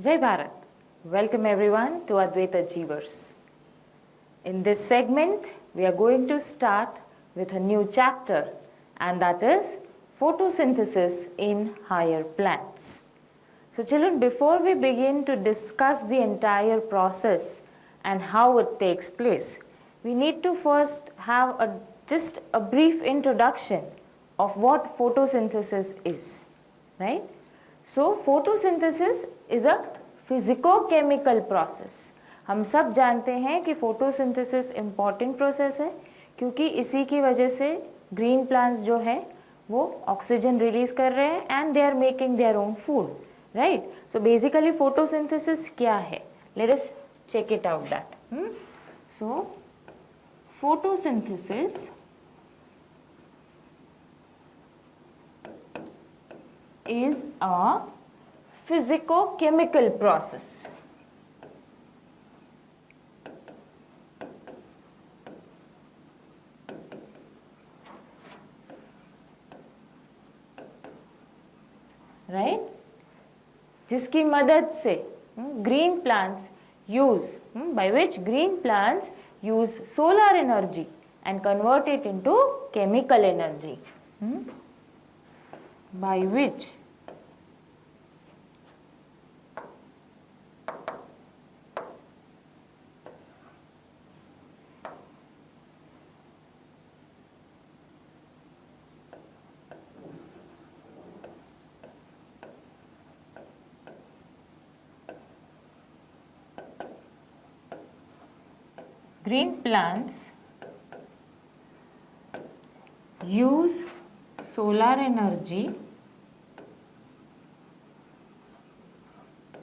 Jai Bharat. Welcome everyone to Advaita Achievers. In this segment, we are going to start with a new chapter, and that is photosynthesis in higher plants. So children, before we begin to discuss the entire process and how it takes place, we need to first have just a brief introduction of what photosynthesis is, right? So photosynthesis is a physiको-chemical process. हम सब जानते हैं कि photosynthesis important process है क्योंकि इसी की वजह से ग्रीन प्लांट्स जो है वो ऑक्सीजन रिलीज कर रहे हैं and they are making their own food, right? So basically photosynthesis क्या है? Let us check it out that. So photosynthesis is a physico-chemical process. Right? जिसकी मदद से green plants use, by which green plants use solar energy and convert it into chemical energy. By which green plants use solar energy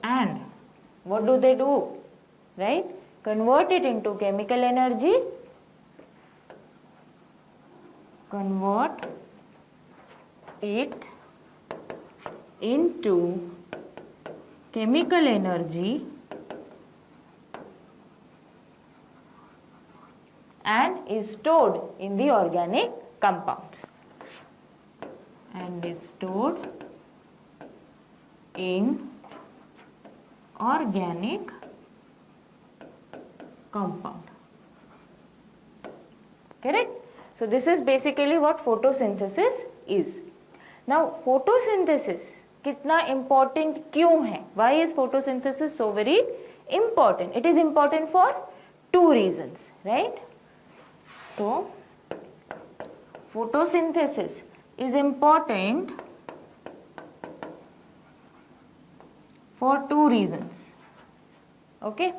and what do they do, right? Convert it into chemical energy, convert it into chemical energy and is stored in the organic compounds. And is stored in organic compound. Correct? So this is basically what photosynthesis is. Now photosynthesis कितना important क्यों है? Why is photosynthesis so very important? It is important for two reasons, right? So photosynthesis is important for two reasons. Okay?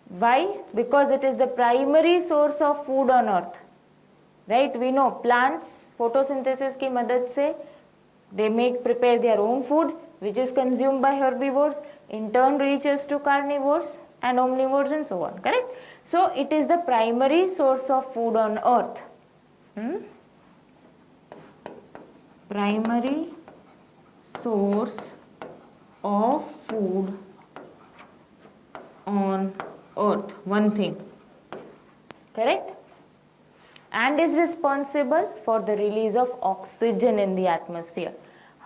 Why? Because it is the primary source of food on earth. Right? We know plants photosynthesis की मदद से they prepare their own food which is consumed by herbivores, in turn reaches to carnivores and omnivores and so on. Correct? So it is the primary source of food on earth. Primary source of food on earth, one thing, correct? And is responsible for the release of oxygen in the atmosphere.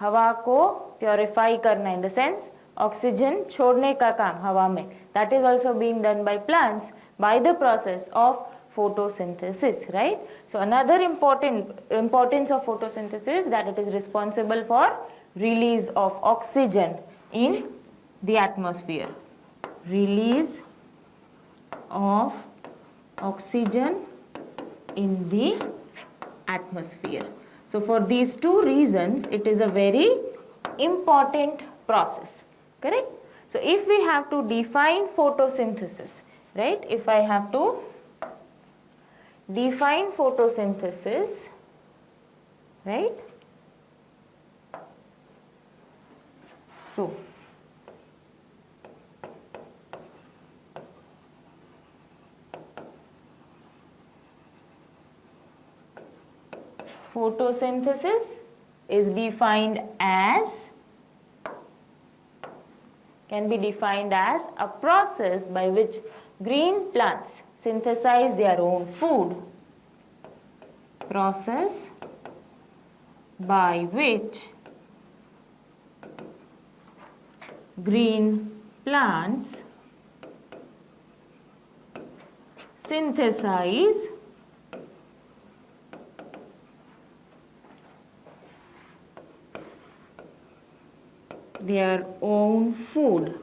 हवा को purify करना, in the sense oxygen छोड़ने का काम हवा में, that is also being done by plants by the process of photosynthesis, right? So another importance of photosynthesis is that it is responsible for release of oxygen in the atmosphere. Release of oxygen in the atmosphere. So for these two reasons, it is a very important process, correct? So if we have to define photosynthesis, right? If I have to define photosynthesis, right? So photosynthesis is defined as, can be defined as a process by which green plants synthesize their own food. Process by which green plants synthesize their own food,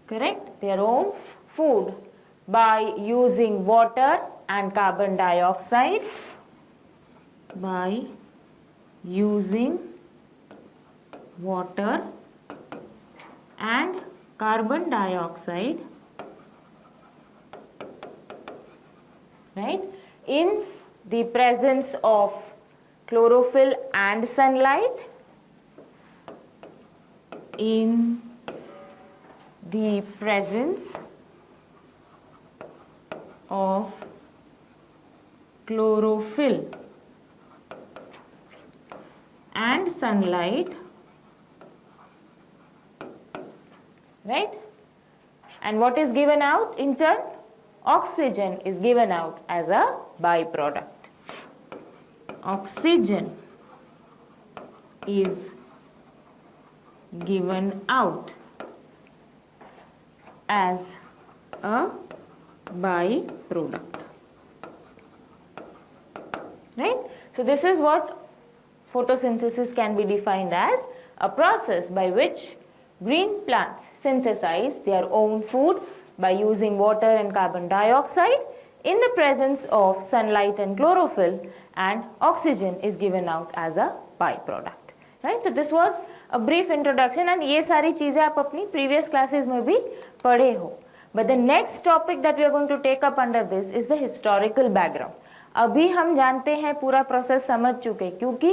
correct? Their own food by using water and carbon dioxide, by using water and carbon dioxide, right, in the presence of chlorophyll and sunlight, in the presence of chlorophyll and sunlight, right? And what is given out in turn? Oxygen is given out as a byproduct. Oxygen is given out as a byproduct, right? So this is what photosynthesis can be defined as: a process by which green plants synthesize their own food by using water and carbon dioxide in the presence of sunlight and chlorophyll, and oxygen is given out as a byproduct, right? So this was a brief introduction, and ये सारी चीजें आप अपनी previous classes में भी पढ़े हो. But the next topic that we are going to take up under this is the historical background. अभी हम जानते हैं, पूरा प्रोसेस समझ चुके, क्योंकि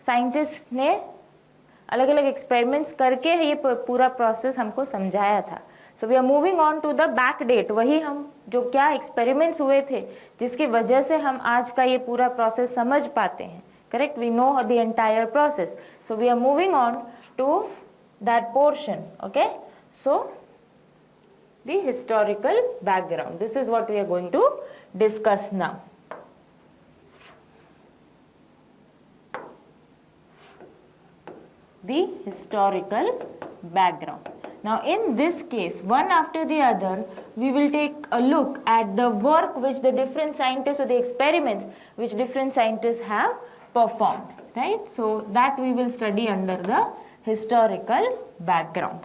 साइंटिस्ट ने अलग अलग एक्सपेरिमेंट्स करके ये पूरा प्रोसेस हमको समझाया था. So we are moving on to the back date. वही हम जो क्या एक्सपेरिमेंट्स हुए थे जिसकी वजह से हम आज का ये पूरा प्रोसेस समझ पाते हैं, correct? We know the entire process. So we are moving on to that portion. Okay, so the historical background. This is what we are going to discuss now. The historical background. Now in this case, one after the other, we will take a look at the work which the different scientists, or the experiments which different scientists have performed, right? So that we will study under the historical background.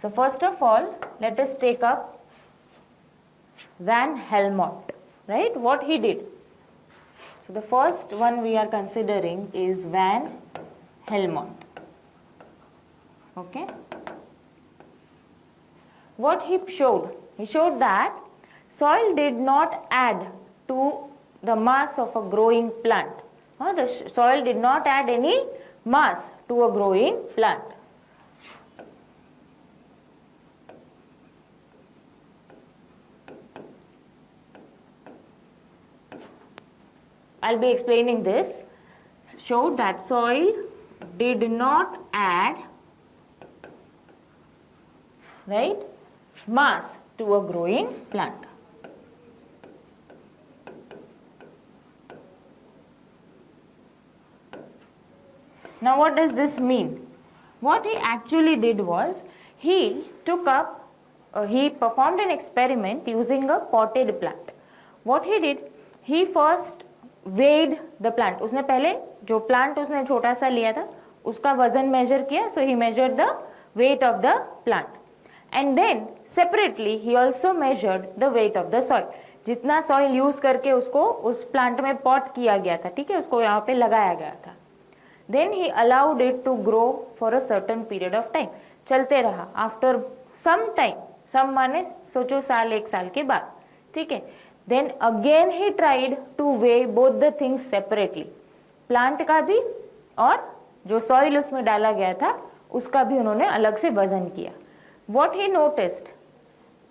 So first of all, let us take up Van Helmont, right? What he did. So the first one we are considering is Van Helmont. Okay. What he showed that soil did not add to the mass of a growing plant. The soil did not add any mass to a growing plant. I'll be explaining this. Showed that soil did not add, right, mass to a growing plant. Now what does this mean? What he actually did was, he performed an experiment using a potted plant. What he did, he first weighed the plant. उसने पहले जो plant उसने छोटा सा लिया था उसका वजन measure किया. So he measured the weight of the plant, and then separately he also measured the weight of the soil. जितना soil use करके उसको उस plant में pot किया गया था, ठीक है, उसको यहाँ पे लगाया गया था. Then he allowed it to grow for a certain period of time. चलते रहा. After some time, some माने सोचो साल, एक साल के बाद, ठीक है. Then again he tried to weigh both the things separately. Plant का भी और जो soil उसमें डाला गया था उसका भी उन्होंने अलग से वजन किया. What he noticed,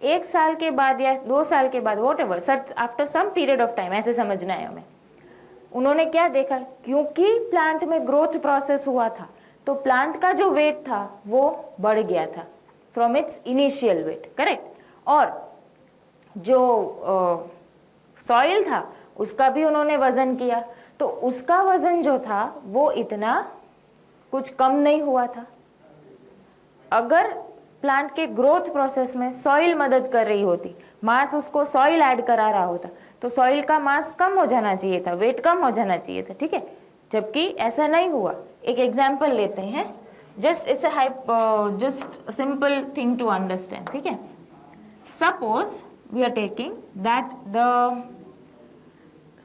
एक साल के बाद या 2 साल के बाद, whatever, after some period of time, ऐसे समझना है हमें, उन्होंने क्या देखा, क्योंकि प्लांट में ग्रोथ प्रोसेस हुआ था तो प्लांट का जो वेट था वो बढ़ गया था from its initial weight, correct. और जो सॉइल था उसका भी उन्होंने वजन किया, तो उसका वजन जो था वो इतना कुछ कम नहीं हुआ था, अगर प्लांट के ग्रोथ प्रोसेस में सॉइल मदद कर रही होती, मास उसको सॉइल ऐड करा रहा होता, तो सॉइल का मास कम हो जाना चाहिए था, वेट कम हो जाना चाहिए था, ठीक है, जबकि ऐसा नहीं हुआ। एक एग्जाम्पल लेते हैं, just it's just simple thing to understand, ठीक है। Suppose we are taking that the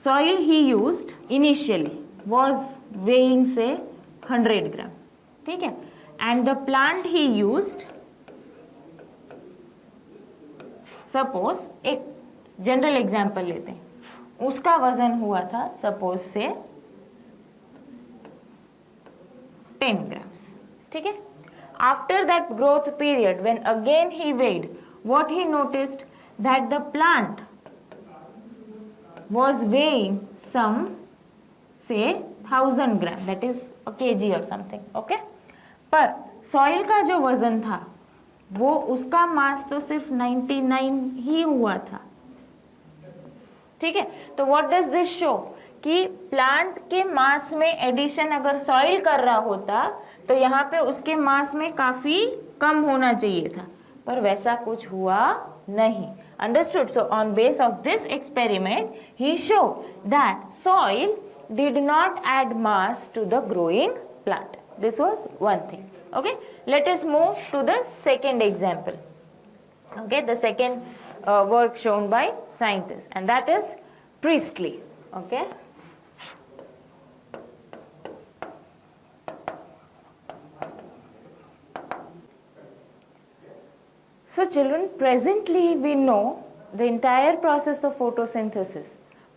soil he used initially was weighing say 100 gram, ठीक है, and the plant he used, suppose एक जनरल एग्जाम्पल लेते हैं, उसका वजन हुआ था सपोज से 10 grams, ठीक है। After that growth period when again he weighed, what he noticed that the plant was weighing some say 1000 gram, that is a kg or something, okay, पर सॉइल का जो वजन था वो उसका मास तो सिर्फ 99 ही हुआ था, ठीक है। तो व्हाट डज दिस शो कि प्लांट के मास में एडिशन अगर सॉइल कर रहा होता तो यहाँ पे उसके मास में काफी कम होना चाहिए था, पर वैसा कुछ हुआ नहीं। Understood? So on base of this experiment, he showed that soil did not add mass to the growing plant. This was one thing. Okay, let us move to the second example. Okay, the second work shown by scientists, and that is Priestley. Okay. So children, presently we know the entire process of photosynthesis,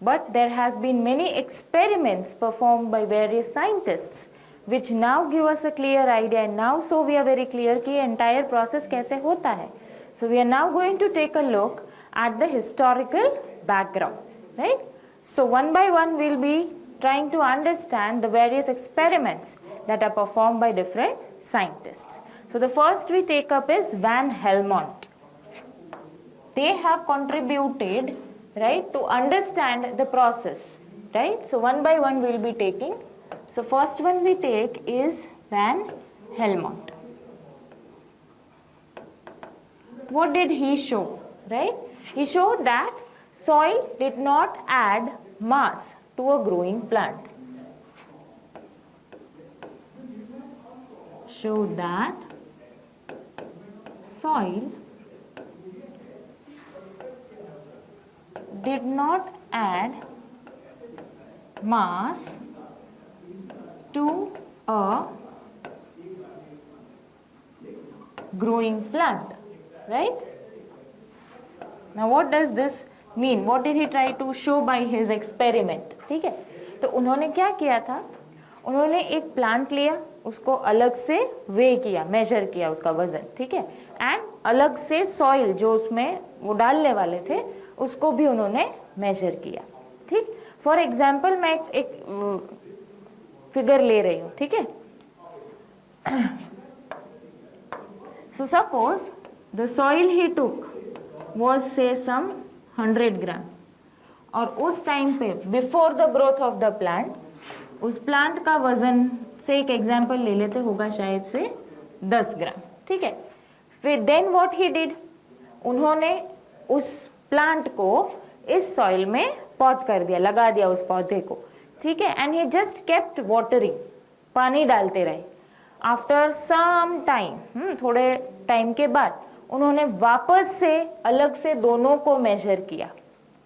but there has been many experiments performed by various scientists which now give us a clear idea, and now so we are very clear कि entire process कैसे होता है. So we are now going to take a look at the historical background, right? So one by one we'll be trying to understand the various experiments that are performed by different scientists. So the first we take up is Van Helmont. They have contributed, right, to understand the process, right? So one by one we'll be taking. So first one we take is Van Helmont. What did he show, right? He showed that soil did not add mass to a growing plant. Showed that soil did not add mass to a growing plant, right? Now what does this mean? What did he try to show by his experiment? ठीक है, तो उन्होंने क्या किया था, उन्होंने एक plant लिया, उसको अलग से वे किया, मेजर किया उसका वजन, ठीक है, एंड अलग से सॉइल जो उसमें वो डालने वाले थे उसको भी उन्होंने मेजर किया, ठीक। फॉर एग्जाम्पल मैं एक फिगर ले रही हूँ, ठीक है। So suppose the soil he took was से सम 100 ग्राम, और उस टाइम पे before the growth of the plant उस प्लांट का वजन से, एक एग्जाम्पल ले लेते, होगा शायद से 10 ग्राम, ठीक है। फिर देन व्हाट ही डिड, उन्होंने उस प्लांट को इस सॉइल में पॉट कर दिया, लगा दिया उस पौधे को, ठीक है, and he just kept watering, पानी डालते रहे। आफ्टर सम टाइम, थोड़े टाइम के बाद उन्होंने वापस से अलग से दोनों को मेजर किया,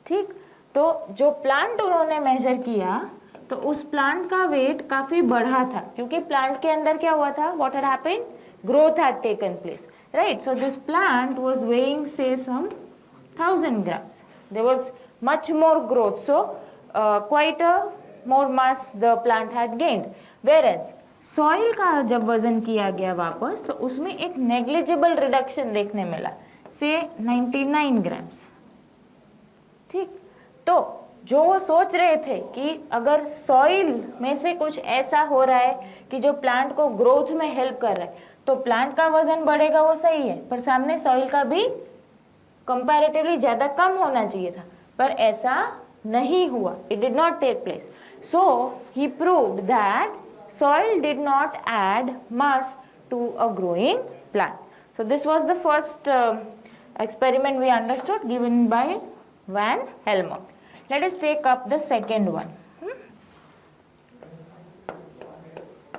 ठीक। तो जो प्लांट उन्होंने मेजर किया तो उस प्लांट का वेट काफी बढ़ा था, क्योंकि प्लांट के अंदर क्या हुआ था, what had happened, growth had taken place, right. So this plant was weighing से सम 1000 grams. There was much more growth, so quite a more mass the plant had gained. Whereas soil का जब वजन किया गया वापस तो उसमें एक negligible reduction देखने मिला, से 99 grams, ठीक। तो जो वो सोच रहे थे कि अगर सॉइल में से कुछ ऐसा हो रहा है कि जो प्लांट को ग्रोथ में हेल्प कर रहा है तो प्लांट का वजन बढ़ेगा, वो सही है, पर सामने सॉइल का भी कंपैरेटिवली ज्यादा कम होना चाहिए था, पर ऐसा नहीं हुआ, it did not take place. So he proved that soil did not add mass to a growing plant. So this was the first experiment we understood given by Van Helmont. Let us take up the second one,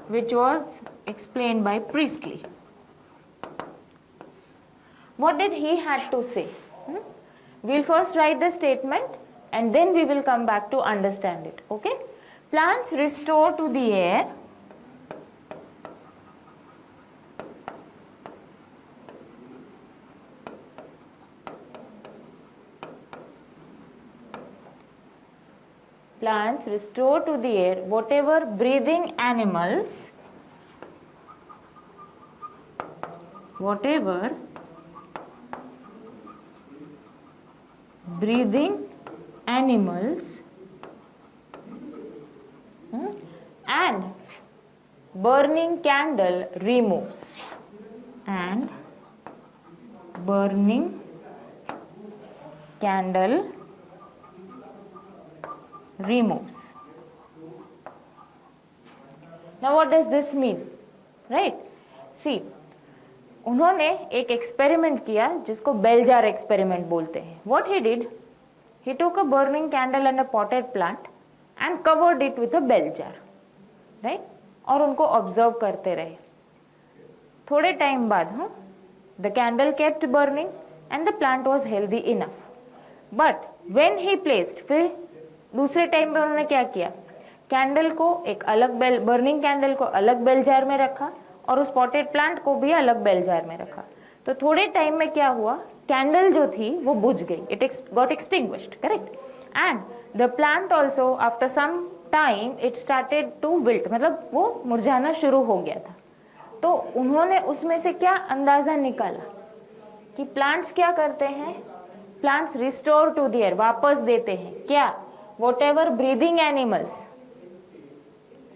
which was explained by Priestley. What did he had to say? We'll first write the statement and then we will come back to understand it. Okay? Plants restore to the air whatever breathing animals and burning candle removes. Now what does this mean? Right? See, उन्होंने एक experiment किया जिसको bell jar experiment बोलते हैं. What he did? He took a burning candle and a potted plant and covered it with a bell jar. Right? और उनको observe करते रहे. थोड़े टाइम बाद the candle kept burning and the plant was healthy enough. But when he placed, फिर दूसरे time पे उन्होंने क्या किया? कैंडल को एक अलग बर्निंग कैंडल को अलग बेल जार में रखा और उस पॉटेड प्लांट को भी अलग बेल जार में रखा. तो थोड़े टाइम में क्या हुआ? कैंडल जो थी वो बुझ गई. It got extinguished. Correct. And the plant also after some time it started to wilt, मतलब वो मुरझाना शुरू हो गया था. तो उन्होंने उसमें से क्या अंदाजा निकाला कि प्लांट्स क्या करते हैं? Plants restore to the air, वापस देते हैं क्या? whatever breathing animals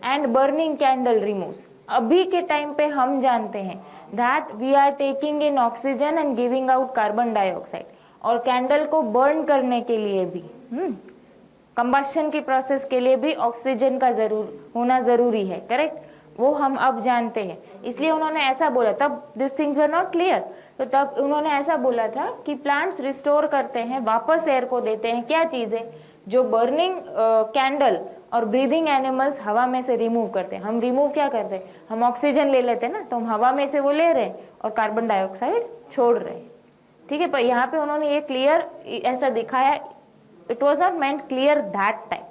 and burning candle removes. अभी के टाइम पे हम जानते हैं that we are taking in oxygen and giving out carbon dioxide. और कैंडल को बर्न करने के लिए भी कंबस्शन की प्रोसेस के लिए भी ऑक्सीजन का होना जरूरी है. करेक्ट. वो हम अब जानते हैं. इसलिए उन्होंने ऐसा बोला. तब this things were not clear. तो तब उन्होंने ऐसा बोला था कि प्लांट्स रिस्टोर करते हैं, वापस एयर को देते हैं. क्या चीजें? जो बर्निंग कैंडल और ब्रीदिंग एनिमल्स हवा में से रिमूव करते हैं. हम रिमूव क्या करते हैं? हम ऑक्सीजन ले लेते हैं ना, तो हम हवा में से वो ले रहे हैं और कार्बन डाइऑक्साइड छोड़ रहे हैं. ठीक है. पर यहाँ पे उन्होंने ये क्लियर ऐसा दिखाया. It was not meant clear that time.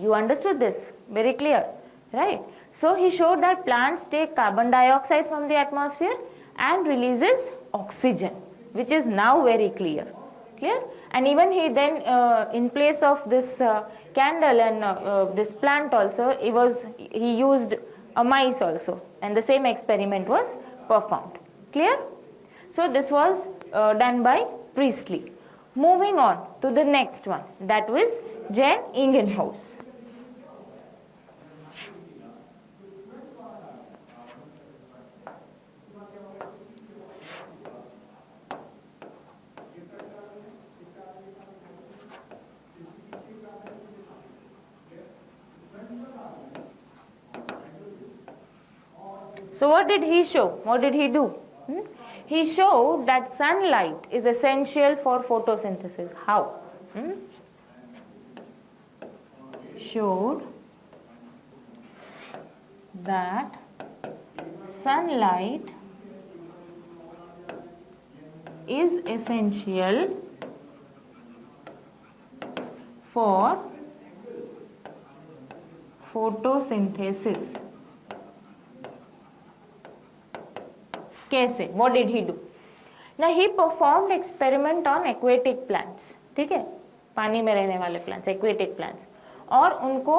You understood this very clear, right? So he showed that plants take carbon dioxide from the atmosphere and releases oxygen, which is now very clear. And even he then in place of this candle and this plant also, he used a mice also, and the same experiment was performed. Clear? So this was done by Priestley. Moving on to the next one, that was Jan Ingenhousz. So what did he show? What did he do? He showed that sunlight is essential for photosynthesis. How? Showed that sunlight is essential for photosynthesis. कैसे? What did he do? Now he performed experiment on aquatic plants. ठीक है, पानी में रहने वाले plants, aquatic plants. और उनको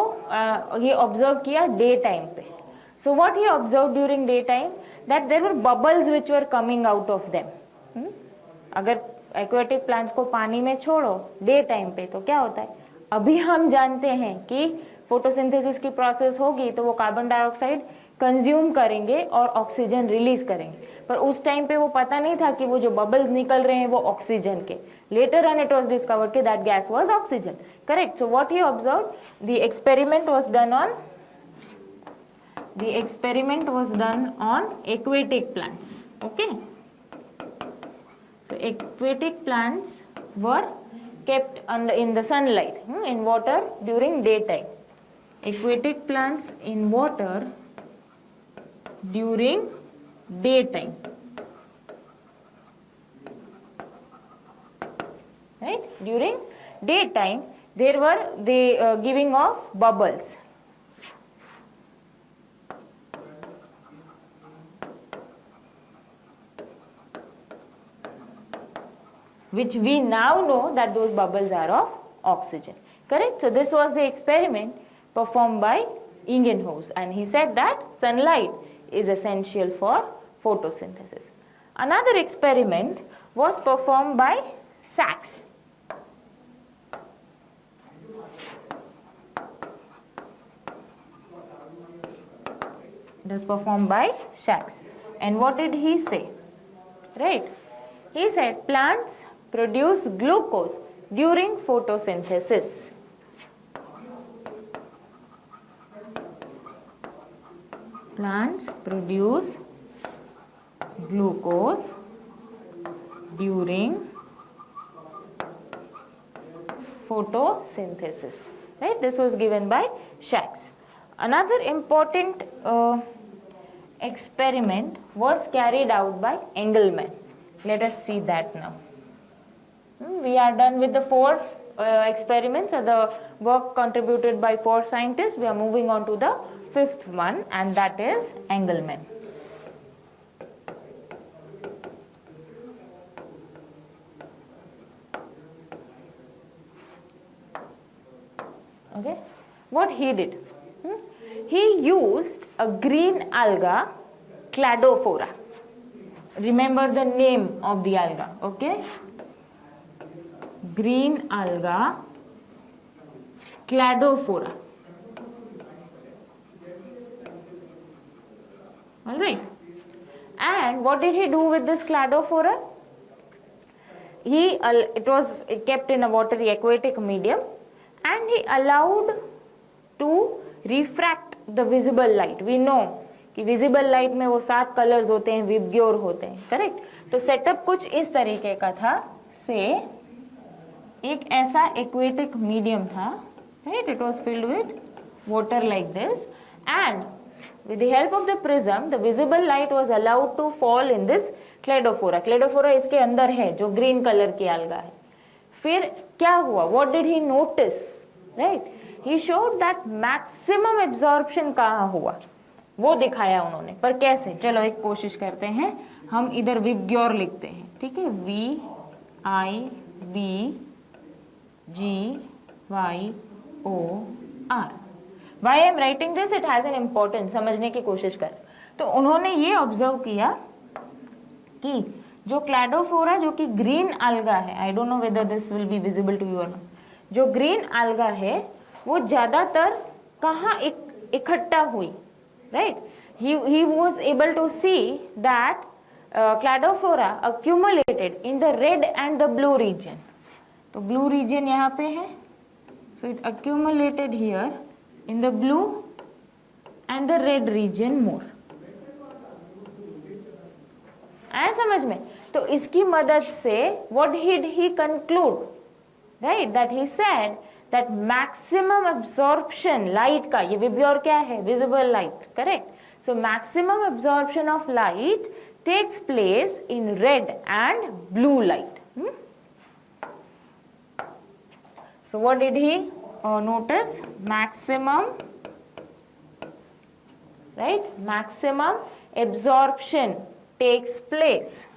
he observe किया डे टाइम पे. So what he observed during day time, that there were bubbles which were coming out of them. अगर aquatic plants को पानी में छोड़ो डे टाइम पे तो क्या होता है? अभी हम जानते हैं कि फोटोसिंथेसिस की प्रोसेस होगी तो वो कार्बन डाइऑक्साइड कंज्यूम करेंगे और ऑक्सीजन रिलीज करेंगे. पर उस टाइम पे वो पता नहीं था कि वो जो बबल्स निकल रहे हैं वो ऑक्सीजन के. Later on it was discovered कि that gas was oxygen. Correct. So what he observed, the experiment was done on The experiment was done on aquatic plants. Okay. So aquatic plants were kept in the sunlight, in water during daytime. Aquatic plants in water during daytime. Right? During daytime, there were the giving of bubbles. Which we now know that those bubbles are of oxygen. Correct? So this was the experiment performed by Ingenhousz, and he said that sunlight is essential for photosynthesis. Another experiment was performed by Sachs. It was performed by Sachs. And what did he say? Right? He said plants produce glucose during photosynthesis. Plants produce glucose during photosynthesis. Right? This was given by Sachs. Another important experiment was carried out by Engelmann. Let us see that now. We are done with the 4 experiments, or the work contributed by 4 scientists. We are moving on to the 5th one, and that is Engelmann. Okay, what he did? He used a green alga, Cladophora. Remember the name of the alga, okay? Green alga, Cladophora. Alright. And what did he do with this Cladophora? It was kept in a watery aquatic medium, and he allowed to refract the visible light. We know कि visible light में वो 7 colours होते हैं, VIBGYOR होते हैं, correct? तो setup कुछ इस तरीके का था, से एक ऐसा एक्वेटिक मीडियम था, right? It was filled with water like this, and with the help of the prism the visible light was allowed to fall in this Cladophora. Cladophora इसके अंदर है, जो ग्रीन कलर की alga है. फिर क्या हुआ? What did he notice? Right? He showed that maximum absorption कहाँ हुआ, वो दिखाया उन्होंने. पर कैसे? चलो एक कोशिश करते हैं. हम इधर विबग्योर लिखते हैं, ठीक है? VIBGYOR. Why I am writing this? It has an importance. समझने की कोशिश कर. तो उन्होंने ये ऑब्जर्व किया कि जो क्लैडोफोरा, जो कि ग्रीन alga है, I don't know whether this will be visible to you or not, जो ग्रीन alga है वो ज़्यादातर कहाँ इकट्ठा हुई, right? He was able to see that Cladophora accumulated in the red and the blue region. तो blue region यहाँ पे है, so it accumulated here in the blue and the red region more. आया समझ में? तो इसकी मदद से what did he conclude? Right? That he said that maximum absorption light का, ये विबग्योर क्या है? Visible light, correct? So maximum absorption of light takes place in red and blue light. So what did he notice? Maximum, right? Maximum absorption takes place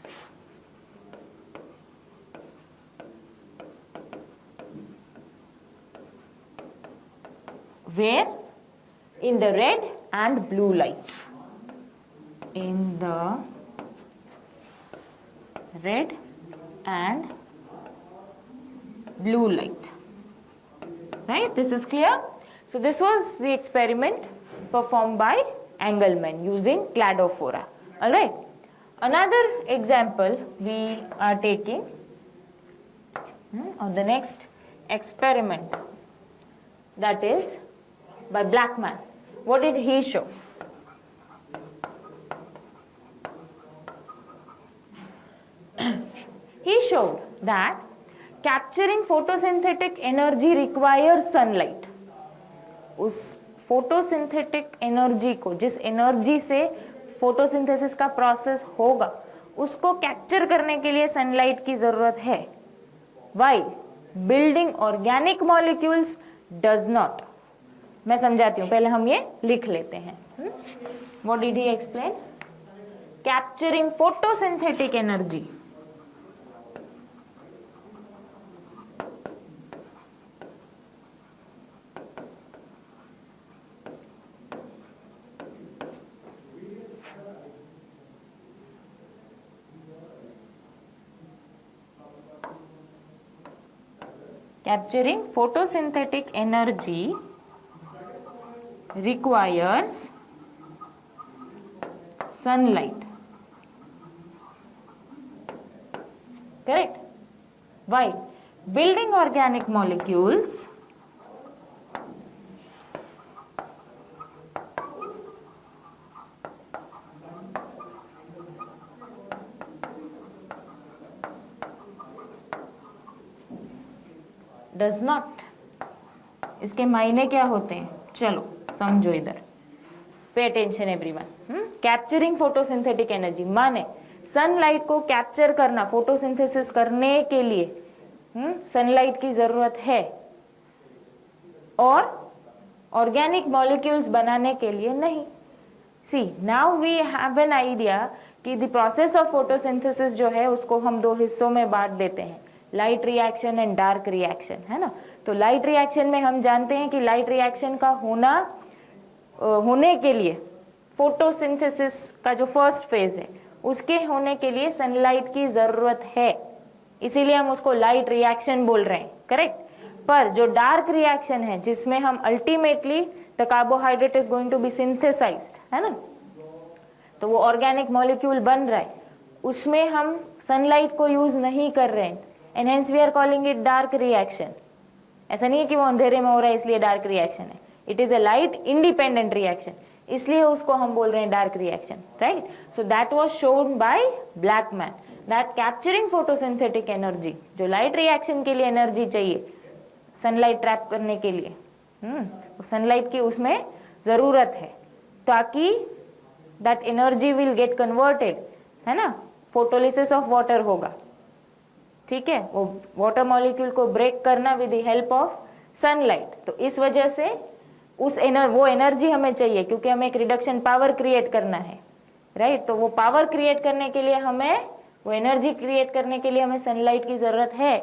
where? In the red and blue light. In the red and blue light. Right? This is clear? So this was the experiment performed by Engelmann using Cladophora. Alright. Another example we are taking on the next experiment, that is by Blackman. What did he show? that capturing photosynthetic energy requires sunlight. उस photosynthetic energy को, जिस energy से photosynthesis का process होगा, उसको capture करने के लिए सनलाइट की जरूरत है. While building organic molecules does not. मैं समझाती हूँ, पहले हम ये लिख लेते हैं. What did he explain? Capturing photosynthetic energy requires sunlight. Correct? While building organic molecules does not. इसके मायने क्या होते हैं? चलो समझो इधर. Pay attention everyone. Capturing photosynthetic energy माने सनलाइट को कैप्चर करना, फोटोसिंथेसिस करने के लिए सनलाइट की जरूरत है, और ऑर्गेनिक मॉलिक्यूल्स बनाने के लिए नहीं. See now we have an idea कि द प्रोसेस ऑफ फोटोसिंथेसिस जो है उसको हम दो हिस्सों में बांट देते हैं, light reaction and dark reaction, है ना. तो लाइट रिएक्शन में हम जानते हैं कि लाइट रिएक्शन का होने के लिए फोटोसिंथेसिस का जो फर्स्ट फेज है उसके होने के लिए सनलाइट की जरूरत है, इसीलिए हम उसको लाइट रिएक्शन बोल रहे हैं. करेक्ट. पर जो डार्क रिएक्शन है जिसमें हम ultimately the carbohydrate is going to be synthesised, है ना, तो वो ऑर्गेनिक मॉलिक्यूल बन रहा है, उसमें हम सनलाइट को यूज नहीं कर रहे हैं, and hence we are calling it dark reaction. ऐसा नहीं है कि वो अंधेरे में हो रहा है इसलिए डार्क रिएक्शन है. It is a light independent reaction, इसलिए उसको हम बोल रहे हैं dark reaction. Right. So that was shown by Blackman that capturing photosynthetic energy, जो लाइट रिएक्शन के लिए एनर्जी चाहिए सनलाइट ट्रैप करने के लिए, सनलाइट की उसमें जरूरत है, ताकि that energy will get converted, है ना. फोटोलिसिस ऑफ वाटर होगा, ठीक है, वो वाटर मॉलिक्यूल को ब्रेक करना with the help of sunlight. तो इस वजह से वो एनर्जी हमें चाहिए, क्योंकि हमें एक रिडक्शन पावर क्रिएट करना है. राइट. तो वो पावर क्रिएट करने के लिए हमें, वो एनर्जी क्रिएट करने के लिए हमें सनलाइट की जरूरत है.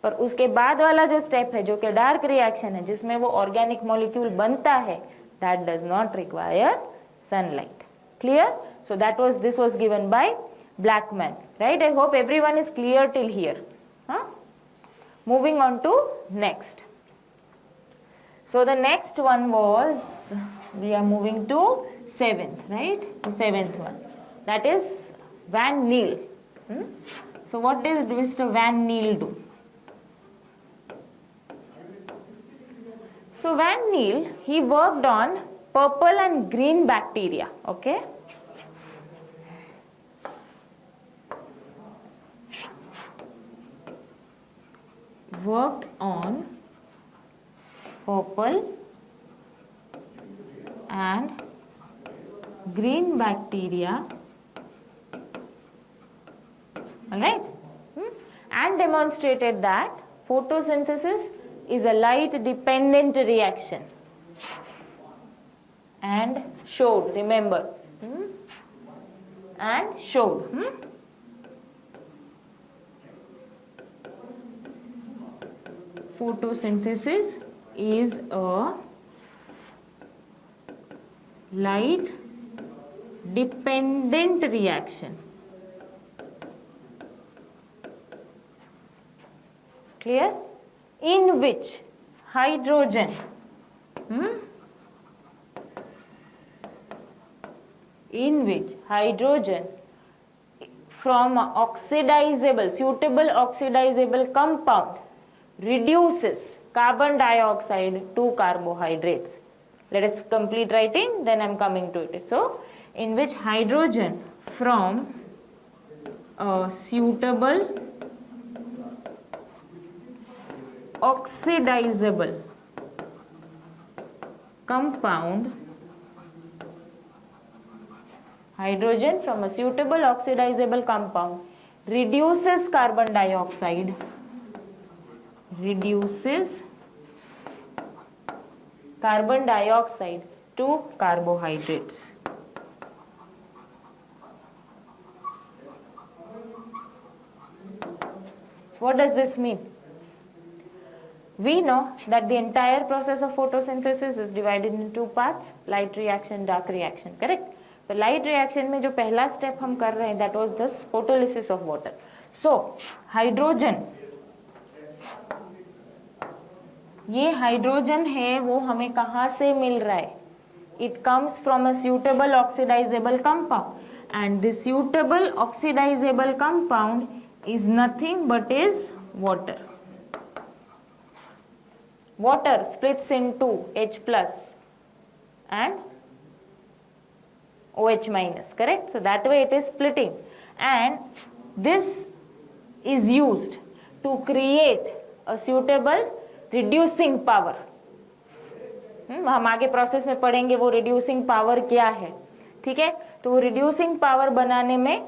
पर उसके बाद वाला जो स्टेप है जो कि डार्क रिएक्शन है, जिसमें वो ऑर्गेनिक मॉलिक्यूल बनता है, that does not require sunlight. Clear. So this was given bye Blackman. Right. I hope everyone is clear till here. Moving on to next. So the next one was, we are moving to 7th, right? The 7th one. That is Van Niel. So what does Mr. Van Niel do? So Van Niel, he worked on purple and green bacteria. Okay. Worked on purple and green bacteria, all right, and demonstrated that photosynthesis is a light dependent reaction, and showed, remember, and showed photosynthesis is a light dependent reaction. Clear? In which hydrogen from oxidizable, suitable oxidizable compound reduces carbon dioxide to carbohydrates. Let us complete writing, then I am coming to it. So, in which hydrogen from a suitable oxidizable compound, hydrogen from a suitable oxidizable compound reduces carbon dioxide, reduces carbon dioxide to carbohydrates. What does this mean? We know that the entire process of photosynthesis is divided into two parts, light reaction, dark reaction, correct? तो light reaction में जो पहला step हम कर रहे हैं, that was the photolysis of water. So hydrogen, ये hydrogen है वो हमें कहाँ से मिल रहा है? It comes from a suitable oxidizable compound, and this suitable oxidizable compound is nothing but is water. Water splits into H plus and OH minus, correct? So that way it is splitting, and this is used to create a suitable reducing power. हम आगे process में पढ़ेंगे वो reducing power क्या है, ठीक है? तो वो रिड्यूसिंग पावर बनाने में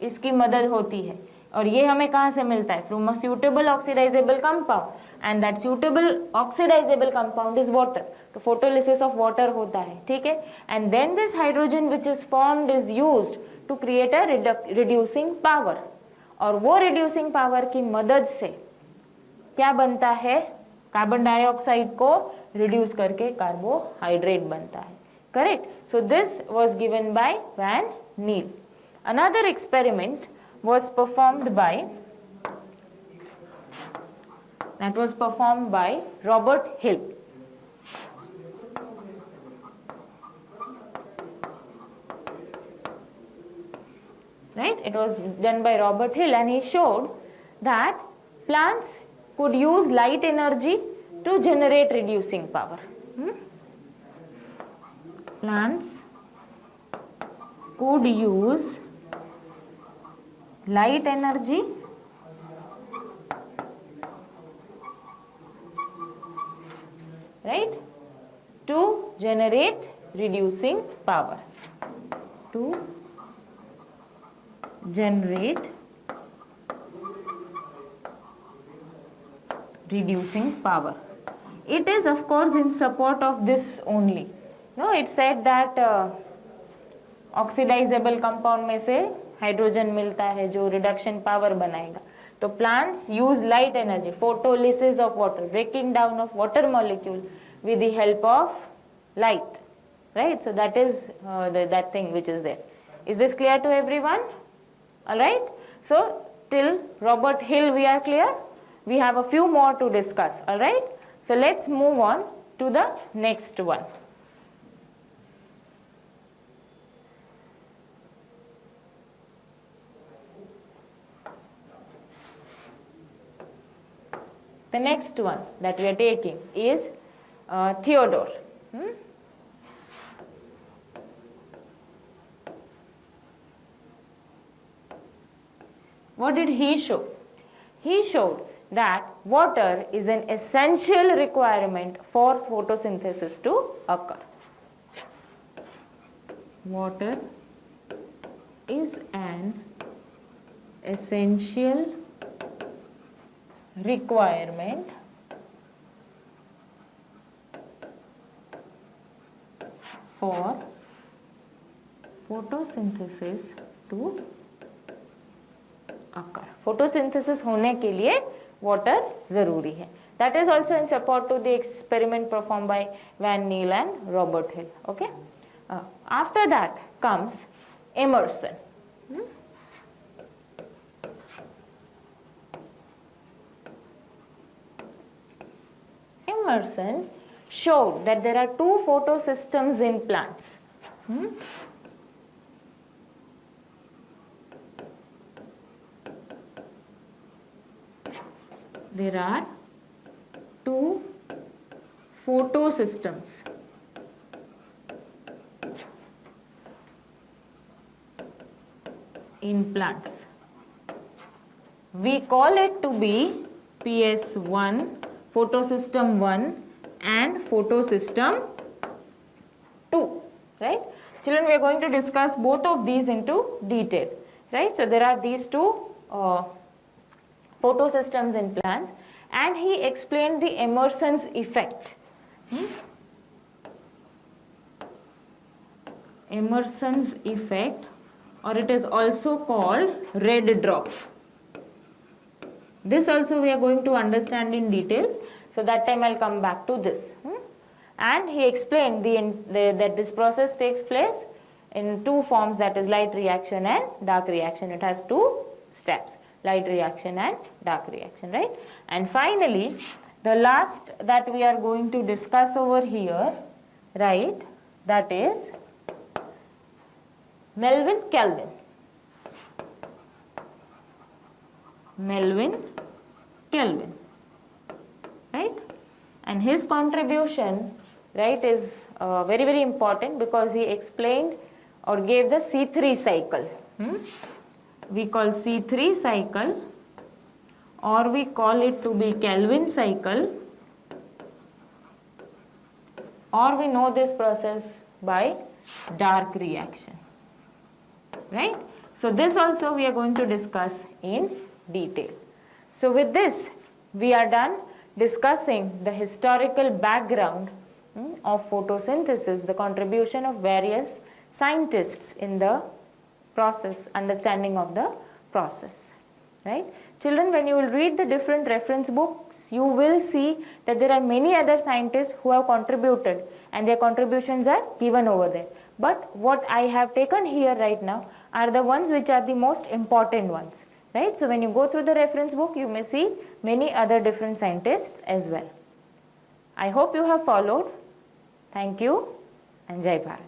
इसकी मदद होती है, और ये हमें कहाँ से मिलता है? From a suitable oxidizable compound, and that suitable oxidizable compound is water. तो photolysis of water होता है, ठीक है? And then this hydrogen which is formed is used to create a reducing power, और वो reducing power की मदद से क्या बनता है? कार्बन डाइऑक्साइड को रिड्यूस करके कार्बोहाइड्रेट बनता है, correct? So this was given by van Niel. Another experiment was performed by Robert Hill. Right? It was done by Robert Hill, and he showed that plants could use light energy to generate reducing power. Plants could use light energy right to generate reducing power, to generate reducing power. It is of course in support of this only. No, it said that oxidisable compound में से hydrogen मिलता है जो reduction power बनाएगा. तो plants use light energy, photolysis of water, breaking down of water molecule with the help of light, right? So that is that thing which is there. Is this clear to everyone? All right, so till Robert Hill we are clear. We have a few more to discuss. All right, so let's move on to the next one. The next one that we are taking is Theodore. What did he show? He showed that water is an essential requirement for photosynthesis to occur. Water is an essential requirement for photosynthesis to occur. Photosynthesis होने के लिए water जरूरी है. That is also in support to the experiment performed by Van Niel and Robert Hill. Okay. After that comes Emerson. Emerson showed that there are two photosystems in plants. There are two photosystems in plants. We call it to be PS1, photosystem 1 and photosystem 2, right? Children, we are going to discuss both of these into detail, right? So there are these two photosystems in plants, and he explained the Emerson's effect. Emerson's effect, or it is also called red drop. This also we are going to understand in details, so that time I'll come back to this. And he explained that this process takes place in two forms, that is light reaction and dark reaction. It has two steps, light reaction and dark reaction, right? And finally, the last that we are going to discuss over here, right, that is Melvin Kelvin. Melvin Kelvin, right? And his contribution, right, is very, very important because he explained or gave the C3 cycle. We call C3 cycle, or we call it to be Kelvin cycle, or we know this process by dark reaction, right? So this also we are going to discuss in detail. So with this, we are done discussing the historical background of photosynthesis, the contribution of various scientists in the process, understanding of the process, right? Children, when you will read the different reference books, you will see that there are many other scientists who have contributed, and their contributions are given over there. But what I have taken here right now are the ones which are the most important ones, right? So when you go through the reference book, you may see many other different scientists as well. I hope you have followed. Thank you, and Jai Bharat.